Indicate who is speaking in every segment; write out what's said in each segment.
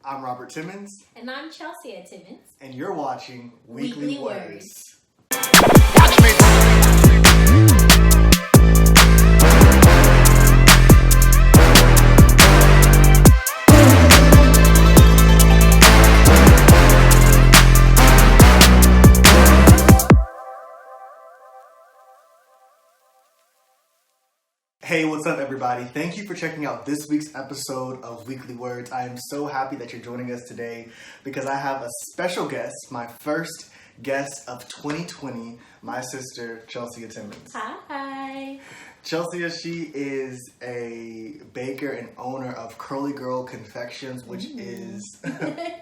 Speaker 1: I'm Robert Timmons.
Speaker 2: And I'm Chelsea Timmons.
Speaker 1: And you're watching Weekly Words.
Speaker 3: Watch me.
Speaker 1: Hey, what's up, everybody? Thank you for checking out this week's episode of Weekly Words. I am so happy that you're joining us today because I have a special guest, my first guest of 2020, my sister, Chelsea Timmons.
Speaker 2: Hi.
Speaker 1: Chelsea, she is a baker and owner of Curly Girl Confections, which is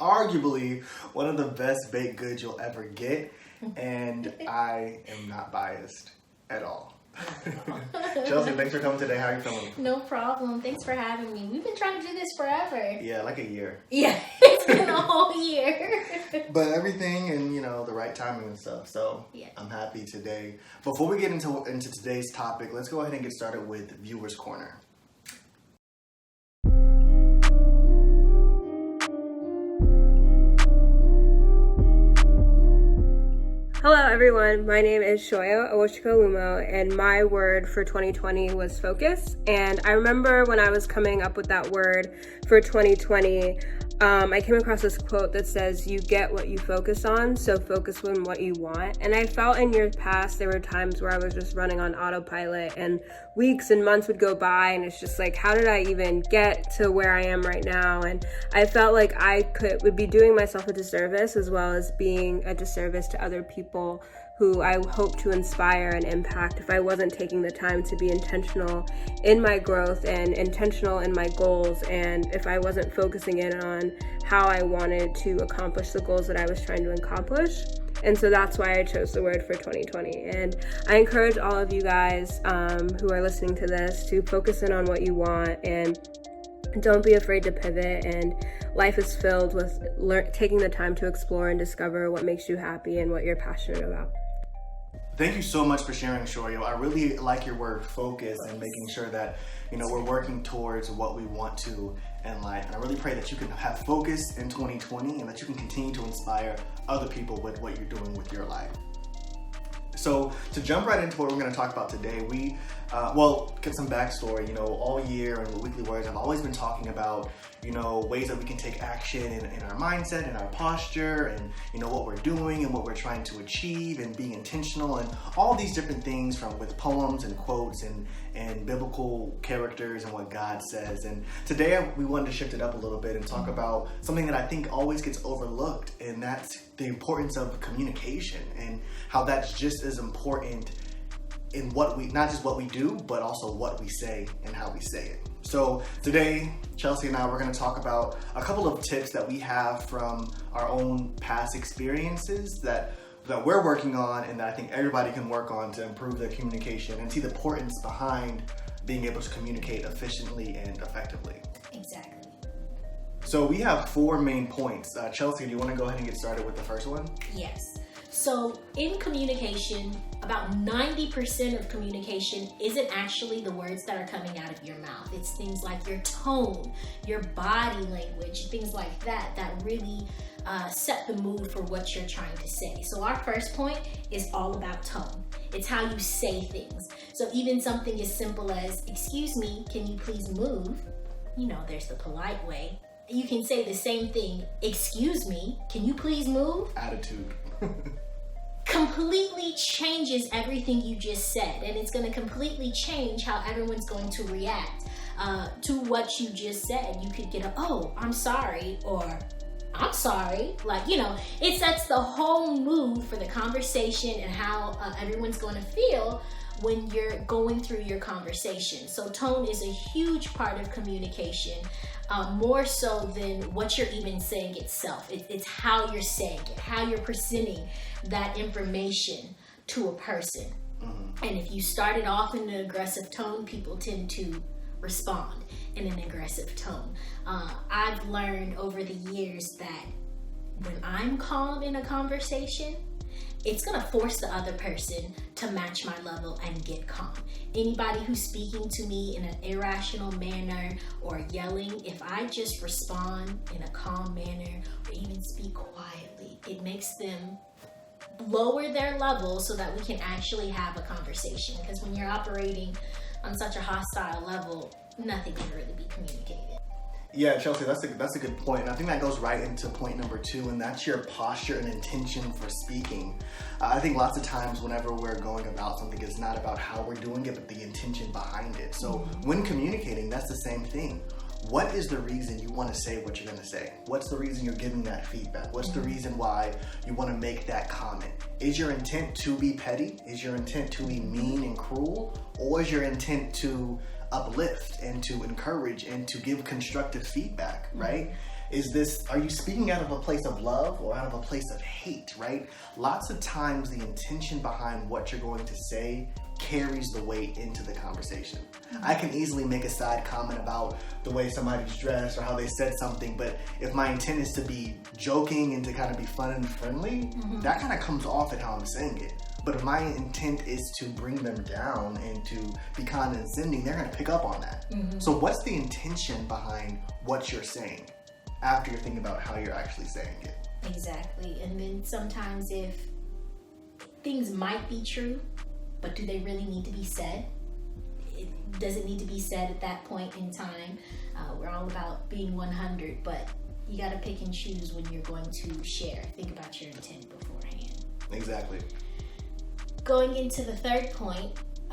Speaker 1: arguably one of the best baked goods you'll ever get. And I am not biased at all. Chelsea, thanks for coming today. How are you feeling?
Speaker 2: No problem. Thanks for having me. We've been trying to do this forever.
Speaker 1: Yeah, like a year.
Speaker 2: Yeah, it's been a whole year.
Speaker 1: But everything in, the right timing and stuff. So yeah. I'm happy today. Before we get into today's topic, let's go ahead and get started with Viewer's Corner.
Speaker 4: Hello everyone, my name is Shoyo Awoshikalumo and my word for 2020 was focus. And I remember when I was coming up with that word for 2020, I came across this quote that says, you get what you focus on, so focus on what you want. And I felt in years past, there were times where I was just running on autopilot and weeks and months would go by and it's just like, how did I even get to where I am right now? And I felt like I would be doing myself a disservice as well as being a disservice to other people who I hope to inspire and impact if I wasn't taking the time to be intentional in my growth and intentional in my goals, and if I wasn't focusing in on how I wanted to accomplish the goals that I was trying to accomplish. And so that's why I chose the word for 2020. And I encourage all of you guys who are listening to this to focus in on what you want and don't be afraid to pivot. And life is filled with taking the time to explore and discover what makes you happy and what you're passionate about.
Speaker 1: Thank you so much for sharing, Shoyo. I really like your word focus and making sure that, we're working towards what we want to in life. And I really pray that you can have focus in 2020 and that you can continue to inspire other people with what you're doing with your life. So to jump right into what we're going to talk about today, we, get some backstory. All year and with Weekly Words, I've always been talking about, ways that we can take action in our mindset and our posture and, what we're doing and what we're trying to achieve and being intentional and all these different things with poems and quotes and biblical characters and what God says. And today we wanted to shift it up a little bit and talk about something that I think always gets overlooked, and that's the importance of communication and how that's just as important in not just what we do, but also what we say and how we say it. So today, Chelsea and I, we're going to talk about a couple of tips that we have from our own past experiences that we're working on and that I think everybody can work on to improve their communication and see the importance behind being able to communicate efficiently and effectively.
Speaker 2: Exactly.
Speaker 1: So we have 4 main points. Chelsea, do you want to go ahead and get started with the first one?
Speaker 2: Yes. So in communication, about 90% of communication isn't actually the words that are coming out of your mouth. It's things like your tone, your body language, things like that really set the mood for what you're trying to say. So our first point is all about tone. It's how you say things. So even something as simple as, excuse me, can you please move? There's the polite way. You can say the same thing, excuse me, can you please move?
Speaker 1: Attitude.
Speaker 2: Completely changes everything you just said, and it's going to completely change how everyone's going to react to what you just said. You could get I'm sorry, or I'm sorry. It sets the whole mood for the conversation and how everyone's going to feel when you're going through your conversation. So tone is a huge part of communication, more so than what you're even saying itself. It's how you're saying it, how you're presenting that information to a person. Mm-hmm. And if you started off in an aggressive tone, people tend to respond in an aggressive tone. I've learned over the years that when I'm calm in a conversation, it's gonna force the other person to match my level and get calm. Anybody who's speaking to me in an irrational manner or yelling, if I just respond in a calm manner or even speak quietly, it makes them lower their level so that we can actually have a conversation. Because when you're operating on such a hostile level, nothing can really be communicated.
Speaker 1: Yeah, Chelsea, that's a good point. And I think that goes right into point number 2, and that's your posture and intention for speaking. I think lots of times whenever we're going about something, it's not about how we're doing it, but the intention behind it. So when communicating, that's the same thing. What is the reason you want to say what you're going to say? What's the reason you're giving that feedback? What's the reason why you want to make that comment? Is your intent to be petty? Is your intent to be mean and cruel? Or is your intent to uplift and to encourage and to give constructive feedback, right? Are you speaking out of a place of love or out of a place of hate, right? Lots of times the intention behind what you're going to say carries the weight into the conversation. I can easily make a side comment about the way somebody's dressed or how they said something, but if my intent is to be joking and to kind of be fun and friendly, that kind of comes off at how I'm saying it. But if my intent is to bring them down and to be condescending, they're going to pick up on that. So what's the intention behind what you're saying after you're thinking about how you're actually saying it?
Speaker 2: Exactly. And then sometimes if things might be true, but do they really need to be said? Does it need to be said at that point in time? We're all about being 100, but you got to pick and choose when you're going to share. Think about your intent beforehand.
Speaker 1: Exactly.
Speaker 2: Going into the third point,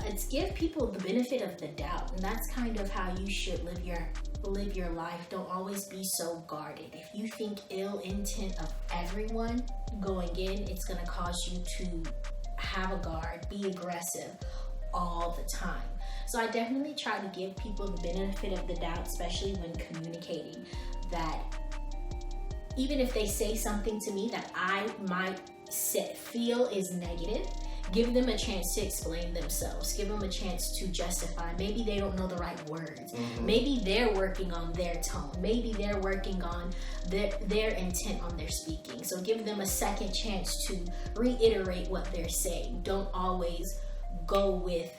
Speaker 2: it's give people the benefit of the doubt, and that's kind of how you should live your life. Don't always be so guarded. If you think ill intent of everyone going in, it's going to cause you to have a guard, be aggressive all the time. So I definitely try to give people the benefit of the doubt, especially when communicating, that even if they say something to me that I might feel is negative, give them a chance to explain themselves. Give them a chance to justify. Maybe they don't know the right words. Maybe they're working on their tone. Maybe they're working on their intent on their speaking. So give them a second chance to reiterate what they're saying. Don't always go with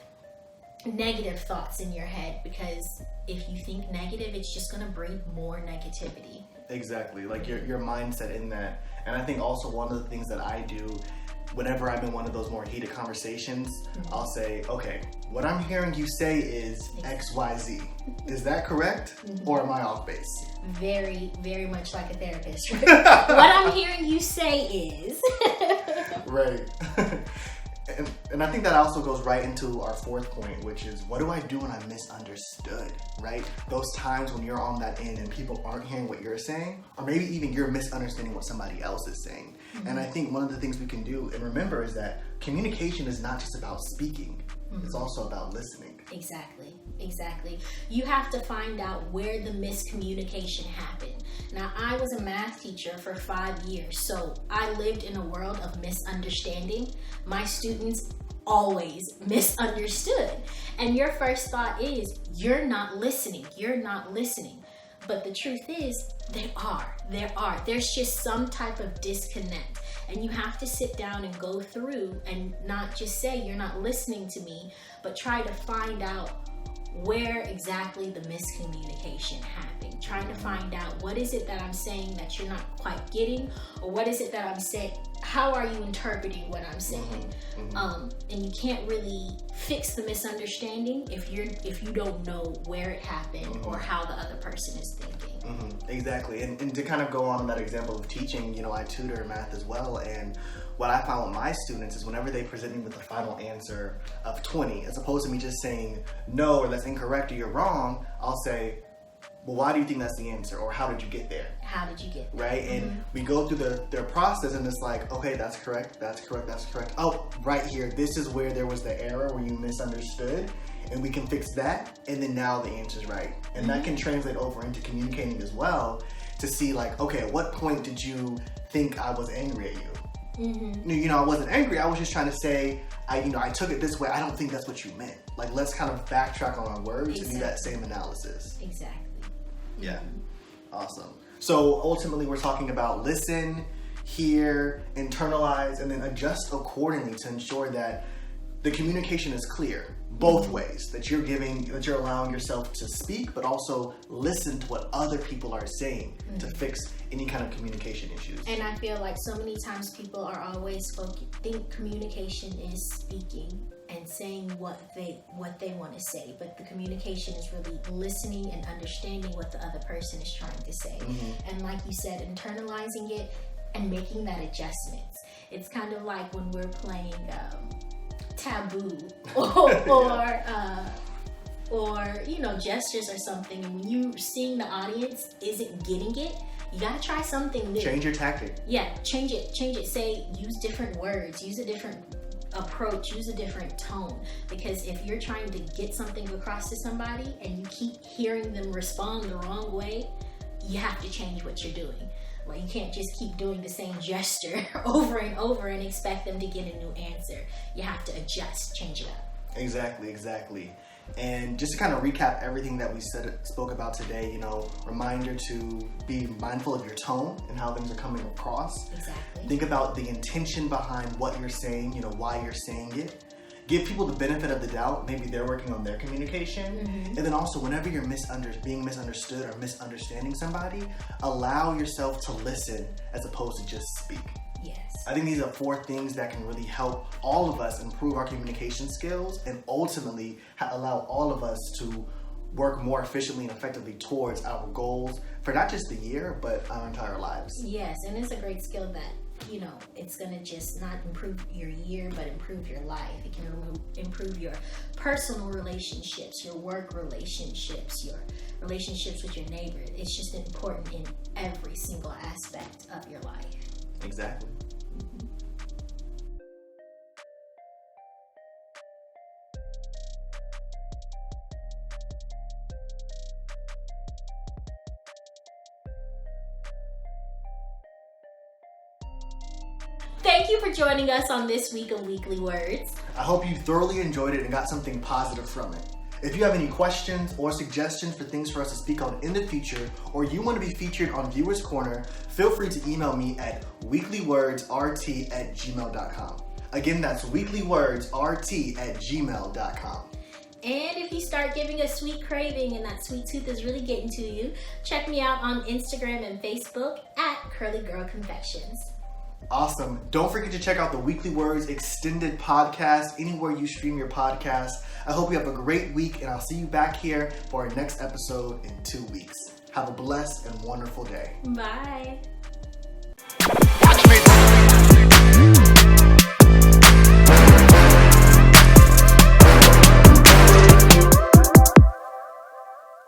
Speaker 2: negative thoughts in your head, because if you think negative, it's just going to breed more negativity.
Speaker 1: Exactly. Like your mindset in that. And I think also one of the things that I do whenever I'm in one of those more heated conversations, I'll say, okay, what I'm hearing you say is X, Y, Z. Is that correct? Or am I off base?
Speaker 2: Very, very much like a therapist. What I'm hearing you say is.
Speaker 1: Right. And I think that also goes right into our fourth point, which is, what do I do when I'm misunderstood, right? Those times when you're on that end and people aren't hearing what you're saying, or maybe even you're misunderstanding what somebody else is saying. And I think one of the things we can do and remember is that communication is not just about speaking, it's also about listening.
Speaker 2: Exactly. You have to find out where the miscommunication happened. Now, I was a math teacher for 5 years, so I lived in a world of misunderstanding. My students always misunderstood. And your first thought is, you're not listening. But the truth is, there are. There's just some type of disconnect. And you have to sit down and go through and not just say you're not listening to me, but try to find out where exactly the miscommunication happened. Trying to find out, what is it that I'm saying that you're not quite getting, or what is it that I'm saying, how are you interpreting what I'm saying? And you can't really fix the misunderstanding if you don't know where it happened or how the other person is thinking.
Speaker 1: Exactly. And to kind of go on that example of teaching, I tutor math as well, and what I found with my students is whenever they present me with the final answer of 20, as opposed to me just saying no, or that's incorrect, or you're wrong, I'll say, well, why do you think that's the answer? Or how did you get there? Right? And we go through their process, and it's like, okay, that's correct. Oh, right here, this is where there was the error, where you misunderstood, and we can fix that, and then now the answer's right. And that can translate over into communicating as well, to see like, okay, at what point did you think I was angry at you? I wasn't angry. I was just trying to say, I took it this way. I don't think that's what you meant. Like, let's kind of backtrack on our words and do that same analysis.
Speaker 2: Exactly.
Speaker 1: Yeah. Awesome. So ultimately, we're talking about listen, hear, internalize, and then adjust accordingly to ensure that the communication is clear both ways, that you're allowing yourself to speak, but also listen to what other people are saying to fix any kind of communication issues.
Speaker 2: And I feel like so many times people are always think communication is speaking and saying what they want to say, but the communication is really listening and understanding what the other person is trying to say. And like you said, internalizing it and making that adjustments. It's kind of like when we're playing taboo or you know, gestures or something, and when you're seeing the audience isn't getting it, you gotta try something new.
Speaker 1: Change your tactic.
Speaker 2: Yeah, change it. Say, use different words, use a different approach, use a different tone. Because if you're trying to get something across to somebody and you keep hearing them respond the wrong way, you have to change what you're doing. Like, you can't just keep doing the same gesture over and over and expect them to get a new answer. You have to adjust, change it up.
Speaker 1: Exactly. And just to kind of recap everything that we spoke about today, you know, reminder to be mindful of your tone and how things are coming across.
Speaker 2: Exactly.
Speaker 1: Think about the intention behind what you're saying, you know, why you're saying it. Give people the benefit of the doubt. Maybe they're working on their communication. And then also, whenever you're being misunderstood or misunderstanding somebody, allow yourself to listen as opposed to just speak.
Speaker 2: Yes.
Speaker 1: I think these are 4 things that can really help all of us improve our communication skills and ultimately allow all of us to work more efficiently and effectively towards our goals for not just the year, but our entire lives.
Speaker 2: Yes, and it's a great skill that, you know, it's going to just not improve your year, but improve your life. It can improve your personal relationships, your work relationships, your relationships with your neighbor. It's just important in every single aspect of your life.
Speaker 1: Exactly.
Speaker 2: Thank you for joining us on this week of Weekly Words.
Speaker 1: I hope you thoroughly enjoyed it and got something positive from it. If you have any questions or suggestions for things for us to speak on in the future, or you want to be featured on Viewers Corner, feel free to email me at weeklywordsrt@gmail.com. Again, that's weeklywordsrt@gmail.com.
Speaker 2: And if you start getting a sweet craving and that sweet tooth is really getting to you, check me out on Instagram and Facebook at Curly Girl Confections.
Speaker 1: Awesome. Don't forget to check out the Weekly Words Extended Podcast anywhere you stream your podcast. I hope you have a great week, and I'll see you back here for our next episode in 2 weeks. Have a blessed and wonderful day.
Speaker 2: Bye.
Speaker 3: Watch me.